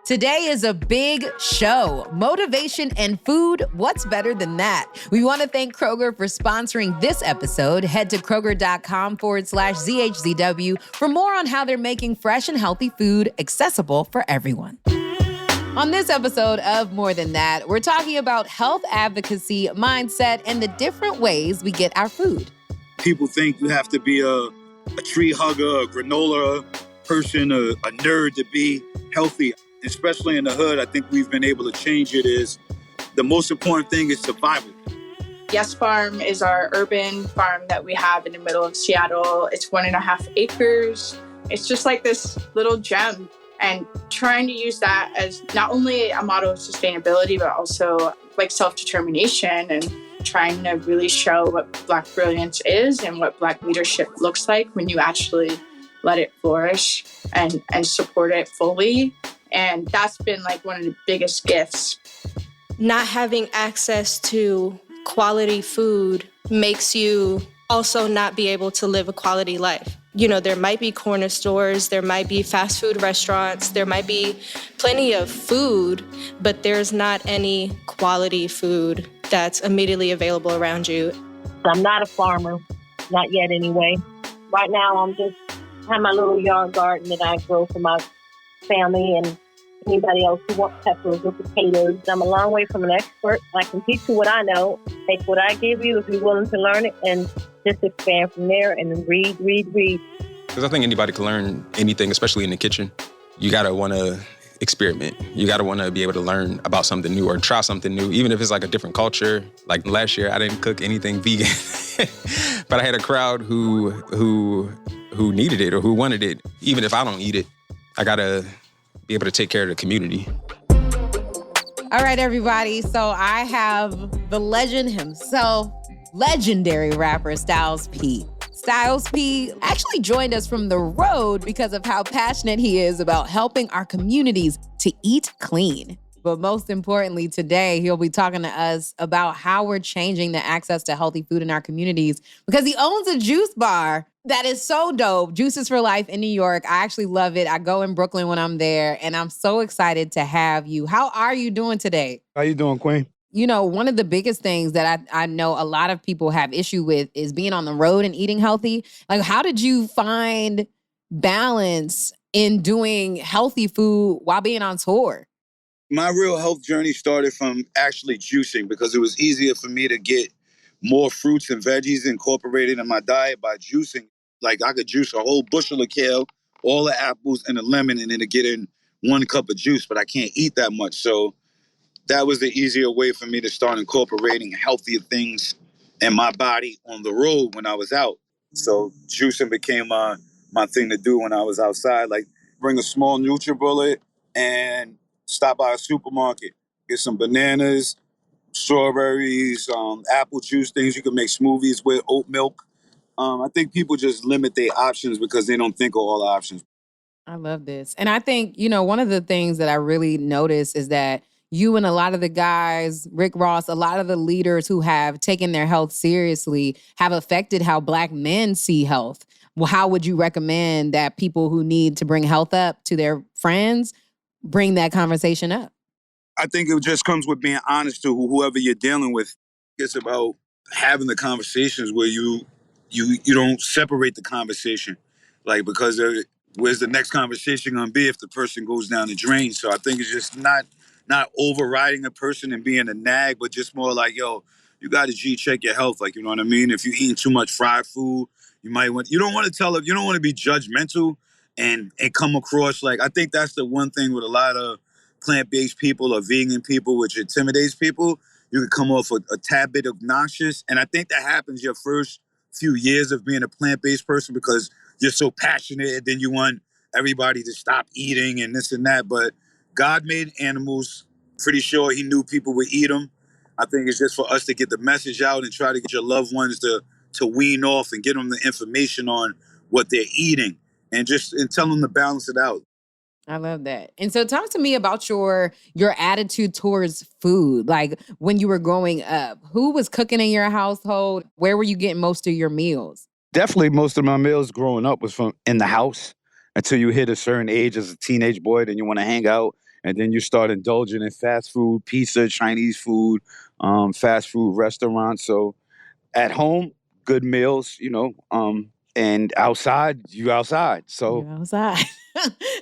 Today is a big show. Motivation and food, what's better than that? We want to thank Kroger for sponsoring this episode. Head to Kroger.com/ZHZW for more on how they're making fresh and healthy food accessible for everyone. On this episode of More Than That, we're talking about health advocacy, mindset, and the different ways we get our food. People think you have to be a tree hugger, a granola person, a nerd to be healthy. Especially in the hood, I think we've been able to change it. Is the most important thing is survival. Yes Farm is our urban farm that we have in the middle of Seattle. It's 1.5 acres. It's just like this little gem, and trying to use that as not only a model of sustainability, but also like self-determination and trying to really show what Black brilliance is and what Black leadership looks like when you actually let it flourish and support it fully. And that's been like one of the biggest gifts. Not having access to quality food makes you also not be able to live a quality life. You know, there might be corner stores, there might be fast food restaurants, there might be plenty of food, but there's not any quality food that's immediately available around you. I'm not a farmer, not yet anyway. Right now, I'm just have my little yard garden that I grow for my family and anybody else who wants peppers or potatoes. I'm a long way from an expert. I can teach you what I know. Take what I give you if you're willing to learn it and just expand from there and read. Because I think anybody can learn anything, especially in the kitchen. You got to want to experiment. You got to want to be able to learn about something new or try something new, even if it's like a different culture. Like last year, I didn't cook anything vegan, but I had a crowd who needed it or who wanted it. Even if I don't eat it, I got to be able to take care of the community. All right, everybody. So I have the legend himself, legendary rapper Styles P. Styles P actually joined us from the road because of how passionate he is about helping our communities to eat clean. But most importantly, today, he'll be talking to us about how we're changing the access to healthy food in our communities because he owns a juice bar that is so dope. Juices for Life in New York. I actually love it. I go in Brooklyn when I'm there, and I'm so excited to have you. How are you doing today? How you doing, Queen? You know, one of the biggest things that I know a lot of people have issue with is being on the road and eating healthy. Like, how did you find balance in doing healthy food while being on tour? My real health journey started from actually juicing because it was easier for me to get more fruits and veggies incorporated in my diet by juicing. Like I could juice a whole bushel of kale, all the apples and a lemon, and then to get in 1 cup of juice, but I can't eat that much. So that was the easier way for me to start incorporating healthier things in my body on the road when I was out. So juicing became my thing to do when I was outside. Like bring a small NutriBullet and stop by a supermarket, get some bananas, strawberries, apple juice, things you can make smoothies with, oat milk. I think people just limit their options because they don't think of all options. I love this. And I think, you know, one of the things that I really notice is that you and a lot of the guys, Rick Ross, a lot of the leaders who have taken their health seriously have affected how Black men see health. Well, how would you recommend that people who need to bring health up to their friends bring that conversation up? I think it just comes with being honest to whoever you're dealing with. It's about having the conversations where you don't separate the conversation. Like, because where's the next conversation going to be if the person goes down the drain? So I think it's just not overriding a person and being a nag, but just more like, yo, you got to check your health. Like, you know what I mean? If you're eating too much fried food, you don't want to be judgmental and come across like, I think that's the one thing with a lot of plant-based people or vegan people, which intimidates people. You can come off a tad bit obnoxious. And I think that happens your first few years of being a plant-based person because you're so passionate and then you want everybody to stop eating and this and that. But God made animals. Pretty sure he knew people would eat them. I think it's just for us to get the message out and try to get your loved ones to wean off and get them the information on what they're eating and tell them to balance it out. I love that. And so talk to me about your attitude towards food. Like when you were growing up, who was cooking in your household? Where were you getting most of your meals? Definitely most of my meals growing up was from in the house until you hit a certain age as a teenage boy. Then you want to hang out And then you start indulging in fast food, pizza, Chinese food, fast food restaurants. So at home, good meals, and outside, you outside. So You're outside.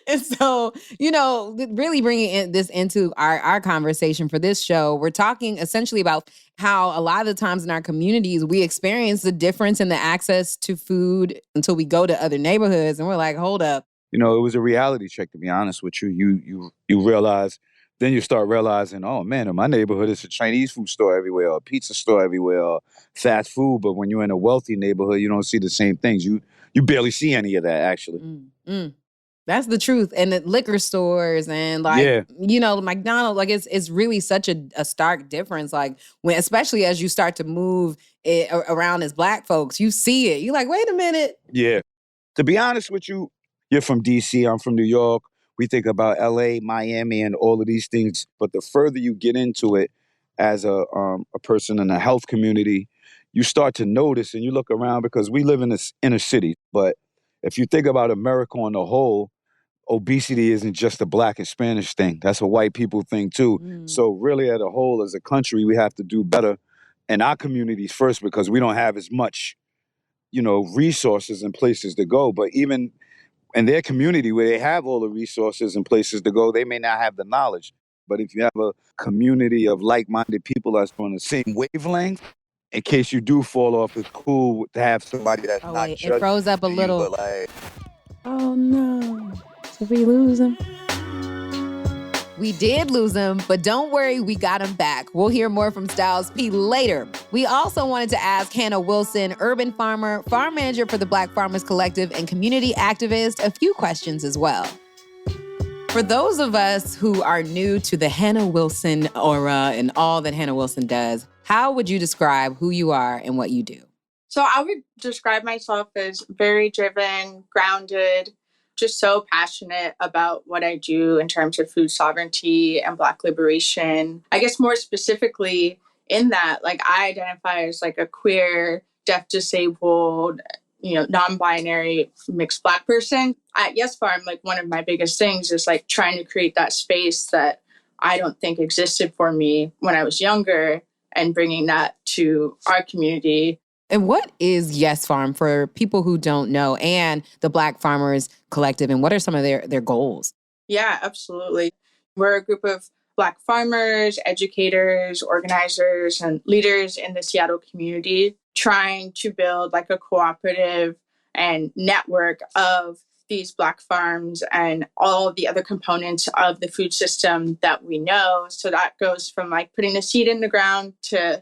And so, really bringing this into our conversation for this show, we're talking essentially about how a lot of the times in our communities, we experience the difference in the access to food until we go to other neighborhoods and we're like, hold up. it was a reality check, to be honest with you. You realize, then you start realizing, oh man, in my neighborhood, it's a Chinese food store everywhere, or a pizza store everywhere, or fast food. But when you're in a wealthy neighborhood, you don't see the same things. You barely see any of that, actually. Mm. That's the truth. And the liquor stores and Yeah. McDonald's, like it's really such a stark difference. Like when, especially as you start to move around as Black folks, you see it. You're like, wait a minute. Yeah. To be honest with you, you're from DC, I'm from New York. We think about LA, Miami, and all of these things. But the further you get into it as a person in the health community, you start to notice and you look around, because we live in this inner city. But if you think about America on the whole, obesity isn't just a Black and Spanish thing. That's a white people thing too. So really, as a whole, as a country, we have to do better in our communities first, because we don't have as much, resources and places to go. But even in their community where they have all the resources and places to go, they may not have the knowledge. But if you have a community of like-minded people that's on the same wavelength, in case you do fall off, it's cool to have somebody that's Oh, not wait, it froze up a you, little. but like, Oh no. Did we lose him? We did lose him, but don't worry, we got him back. We'll hear more from Styles P later. We also wanted to ask Hannah Wilson, urban farmer, farm manager for the Black Farmers Collective, and community activist, a few questions as well. For those of us who are new to the Hannah Wilson aura and all that Hannah Wilson does, how would you describe who you are and what you do? So I would describe myself as very driven, grounded, just so passionate about what I do in terms of food sovereignty and Black liberation. I guess more specifically in that, like, I identify as like a queer, deaf, disabled, non-binary mixed Black person. At Yes Farm, like, one of my biggest things is like trying to create that space that I don't think existed for me when I was younger, and bringing that to our community. And what is Yes Farm for people who don't know, and the Black Farmers Collective, and what are some of their goals? Yeah, absolutely. We're a group of Black farmers, educators, organizers, and leaders in the Seattle community trying to build like a cooperative and network of these Black farms and all of the other components of the food system that we know. So that goes from like putting the seed in the ground to,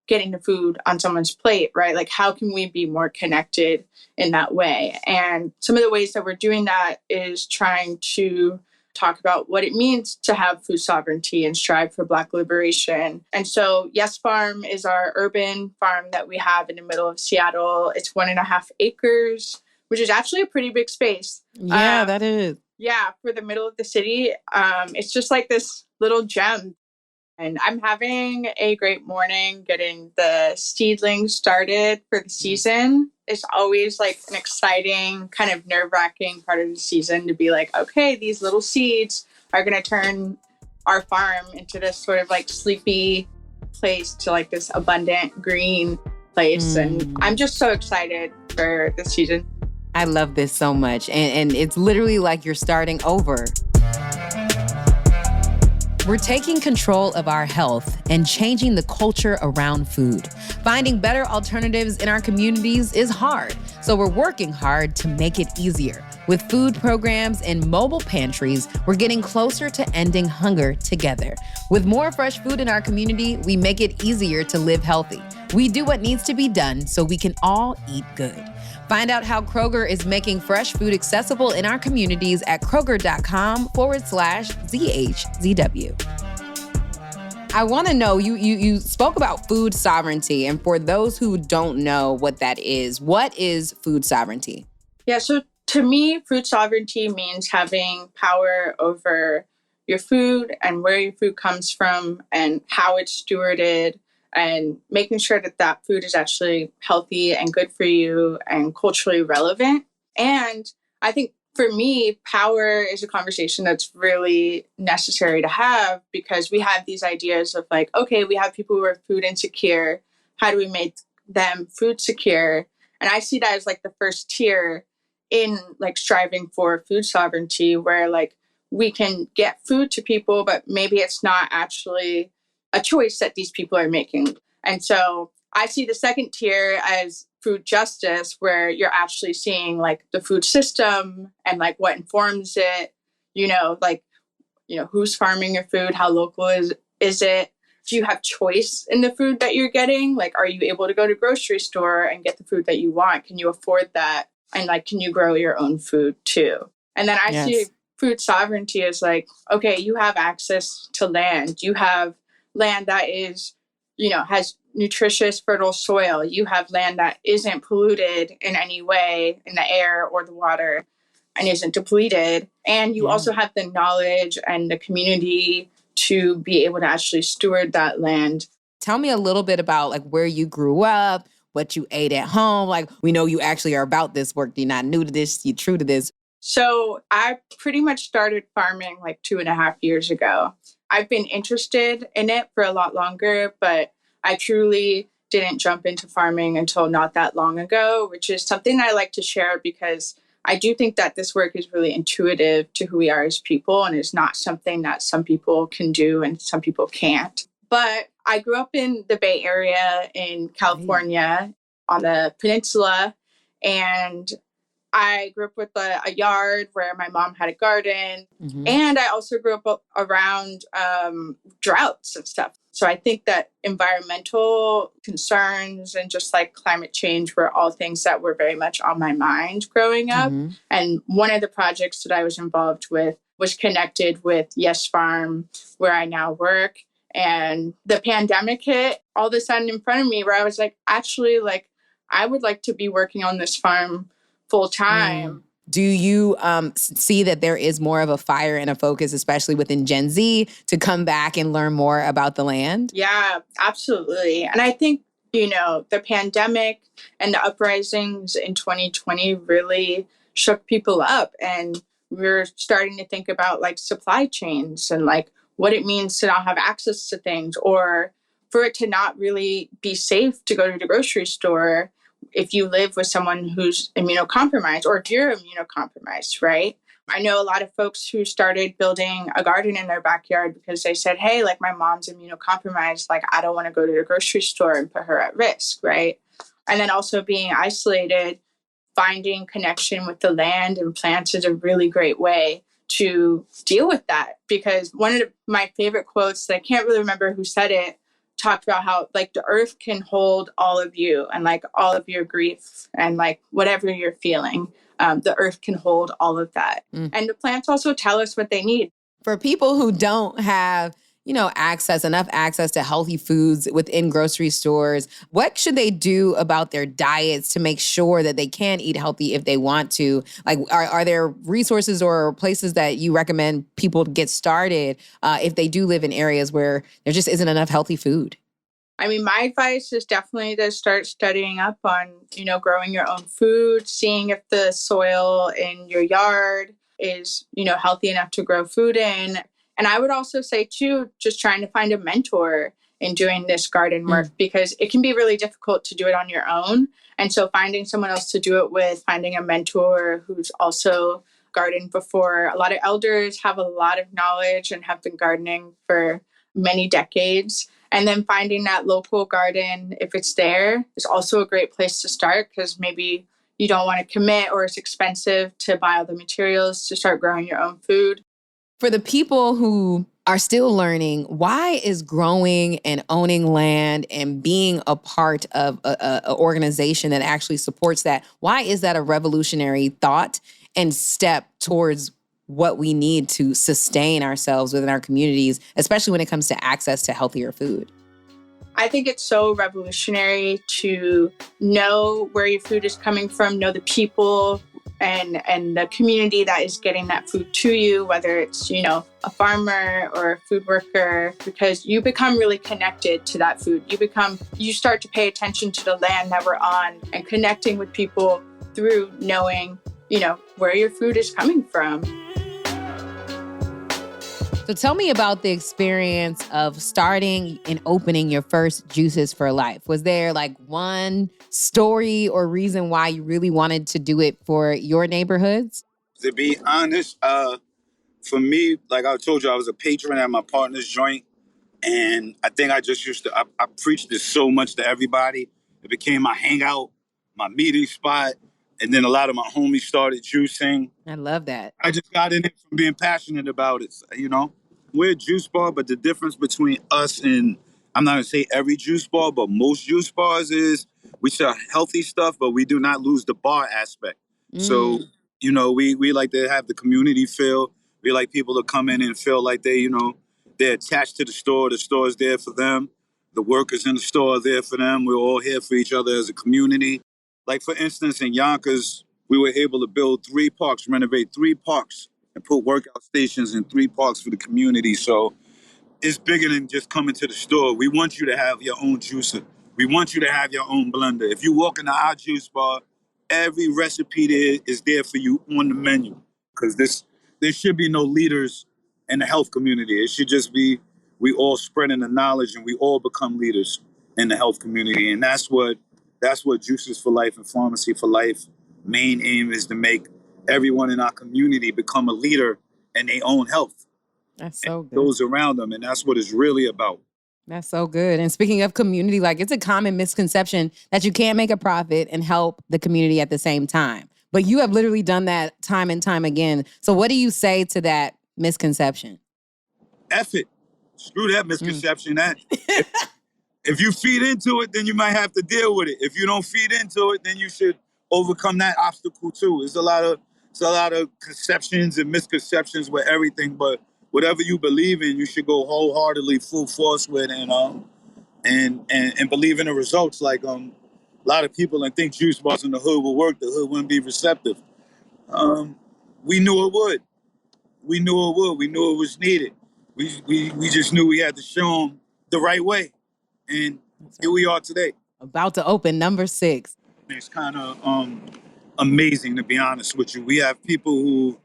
getting the food on someone's plate, right? Like, how can we be more connected in that way? And some of the ways that we're doing that is trying to talk about what it means to have food sovereignty and strive for Black liberation. And so Yes Farm is our urban farm that we have in the middle of Seattle. It's 1.5 acres, which is actually a pretty big space. Yeah, that is. Yeah, for the middle of the city. It's just like this little gem. And I'm having a great morning getting the seedlings started for the season. It's always like an exciting, kind of nerve-wracking part of the season to be like, okay, these little seeds are going to turn our farm into this sort of like sleepy place to like this abundant green place. And I'm just so excited for the season. I love this so much. And it's literally like you're starting over. We're taking control of our health and changing the culture around food. Finding better alternatives in our communities is hard, so we're working hard to make it easier. With food programs and mobile pantries, we're getting closer to ending hunger together. With more fresh food in our community, we make it easier to live healthy. We do what needs to be done so we can all eat good. Find out how Kroger is making fresh food accessible in our communities at Kroger.com/ZHZW. I want to know, you spoke about food sovereignty, and for those who don't know what that is, what is food sovereignty? Yeah, so to me, food sovereignty means having power over your food and where your food comes from and how it's stewarded, and making sure that that food is actually healthy and good for you and culturally relevant. And I think For me, power is a conversation that's really necessary to have because we have these ideas of like, okay, we have people who are food insecure. How do we make them food secure? And I see that as like the first tier in like striving for food sovereignty, where like we can get food to people, but maybe it's not actually a choice that these people are making. And so I see the second tier as food justice, where you're actually seeing like the food system and like what informs it, like, who's farming your food, how local is it? Do you have choice in the food that you're getting? Like, are you able to go to grocery store and get the food that you want? Can you afford that? And like, can you grow your own food too? And then I see food sovereignty as like, okay, you have access to land. You have land that is, has nutritious, fertile soil. You have land that isn't polluted in any way in the air or the water and isn't depleted. And you also have the knowledge and the community to be able to actually steward that land. Tell me a little bit about like where you grew up, what you ate at home. Like, we know you actually are about this work. You're not new to this. You're true to this. So I pretty much started farming like 2.5 years ago. I've been interested in it for a lot longer, but I truly didn't jump into farming until not that long ago, which is something I like to share because I do think that this work is really intuitive to who we are as people and is not something that some people can do and some people can't. But I grew up in the Bay Area in California on the peninsula, and I grew up with a yard where my mom had a garden. Mm-hmm. And I also grew up around droughts and stuff. So I think that environmental concerns and just like climate change were all things that were very much on my mind growing up. Mm-hmm. And one of the projects that I was involved with was connected with Yes Farm, where I now work. And the pandemic hit all of a sudden in front of me, where I was like, actually, like, I would like to be working on this farm full time. Do you see that there is more of a fire and a focus, especially within Gen Z, to come back and learn more about the land? Yeah, absolutely. And I think, the pandemic and the uprisings in 2020 really shook people up. And we're starting to think about like supply chains and like what it means to not have access to things, or for it to not really be safe to go to the grocery store if you live with someone who's immunocompromised, or if you're immunocompromised, right? I know a lot of folks who started building a garden in their backyard because they said, hey, like my mom's immunocompromised, like I don't want to go to the grocery store and put her at risk, right? And then also being isolated, finding connection with the land and plants is a really great way to deal with that. Because one of my favorite quotes, I can't really remember who said it, talked about how like the earth can hold all of you and like all of your grief and like whatever you're feeling, the earth can hold all of that. And the plants also tell us what they need. For people who don't have, enough access to healthy foods within grocery stores, what should they do about their diets to make sure that they can eat healthy if they want to? Like, are there resources or places that you recommend people get started if they do live in areas where there just isn't enough healthy food? I mean, my advice is definitely to start studying up on, growing your own food, seeing if the soil in your yard is, healthy enough to grow food in. And I would also say, too, just trying to find a mentor in doing this garden work, because it can be really difficult to do it on your own. And so finding someone else to do it with, finding a mentor who's also gardened before. A lot of elders have a lot of knowledge and have been gardening for many decades. And then finding that local garden, if it's there, is also a great place to start, because maybe you don't want to commit or it's expensive to buy all the materials to start growing your own food. For the people who are still learning, why is growing and owning land and being a part of an organization that actually supports that, why is that a revolutionary thought and step towards what we need to sustain ourselves within our communities, especially when it comes to access to healthier food? I think it's so revolutionary to know where your food is coming from, know the people and the community that is getting that food to you, whether it's, a farmer or a food worker, because you become really connected to that food. You start to pay attention to the land that we're on and connecting with people through knowing, where your food is coming from. So tell me about the experience of starting and opening your first Juices for Life. Was there like one story or reason why you really wanted to do it for your neighborhoods? To be honest, for me, like I told you, I was a patron at my partner's joint. And I think I just I preached this so much to everybody. It became my hangout, my meeting spot. And then a lot of my homies started juicing. I love that. I just got in it from being passionate about it. We're a juice bar, but the difference between us and, I'm not gonna say every juice bar, but most juice bars is we sell healthy stuff, but we do not lose the bar aspect. So, we like to have the community feel. We like people to come in and feel like they're attached to the store. The store is there for them. The workers in the store are there for them. We're all here for each other as a community. Like, for instance, in Yonkers, we were able to build 3 parks, renovate 3 parks, and put workout stations in 3 parks for the community. So it's bigger than just coming to the store. We want you to have your own juicer. We want you to have your own blender. If you walk into our juice bar, every recipe there is there for you on the menu. Because there should be no leaders in the health community. It should just be we all spreading the knowledge and we all become leaders in the health community. And that's what Juices for Life and Farmacy for Life main aim is, to make everyone in our community become a leader in their own health. That's so good. Those around them. And that's what it's really about. That's so good. And speaking of community, like, it's a common misconception that you can't make a profit and help the community at the same time. But you have literally done that time and time again. So what do you say to that misconception? F it. Screw that misconception. If you feed into it, then you might have to deal with it. If you don't feed into it, then you should overcome that obstacle too. It's a lot of conceptions and misconceptions with everything, but whatever you believe in, you should go wholeheartedly, full force with, and believe in the results. Like a lot of people think juice bars in the hood will work. The hood wouldn't be receptive. We knew it would. We knew it would. We knew it was needed. We just knew we had to show them the right way. And here we are today. About to open number 6. It's kind of amazing, to be honest with you. We have people who,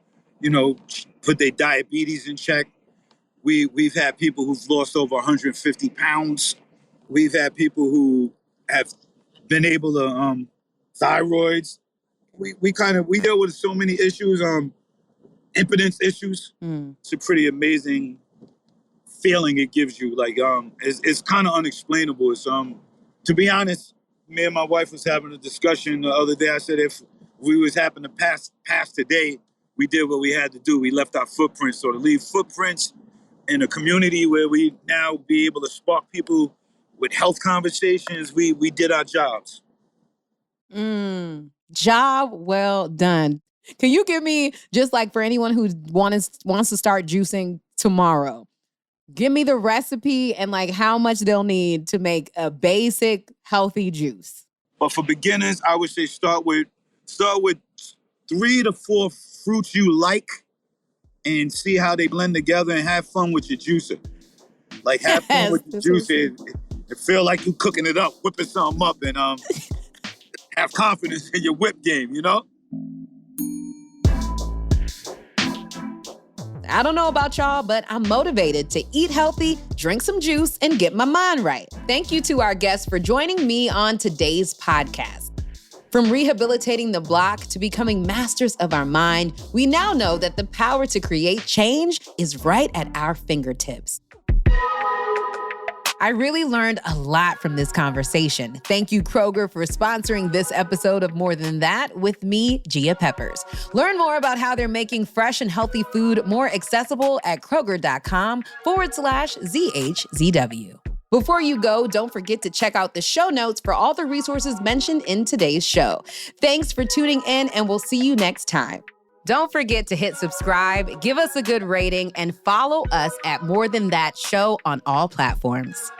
put their diabetes in check. We've had people who've lost over 150 pounds. We've had people who have been able to, thyroids. We deal with so many issues, impotence issues. It's a pretty amazing feeling it gives you. Like, it's kind of unexplainable. It's, to be honest, me and my wife was having a discussion the other day. I said, if we was happen to pass today, we did what we had to do. We left our footprints. So to leave footprints in a community where we now be able to spark people with health conversations, we did our jobs. Job well done. Can you give me, just like for anyone who wants to start juicing tomorrow, give me the recipe and like how much they'll need to make a basic healthy juice? But for beginners, I would say start with 3 to 4 fruits you like and see how they blend together, and have fun with your juicer. Like, have fun with your juicer. It feel like you cooking it up, whipping something up, and have confidence in your whip game, I don't know about y'all, but I'm motivated to eat healthy, drink some juice, and get my mind right. Thank you to our guests for joining me on today's podcast. From rehabilitating the block to becoming masters of our mind, we now know that the power to create change is right at our fingertips. I really learned a lot from this conversation. Thank you, Kroger, for sponsoring this episode of More Than That with me, Gia Peppers. Learn more about how they're making fresh and healthy food more accessible at Kroger.com/ZHZW. Before you go, don't forget to check out the show notes for all the resources mentioned in today's show. Thanks for tuning in, and we'll see you next time. Don't forget to hit subscribe, give us a good rating, and follow us at More Than That Show on all platforms.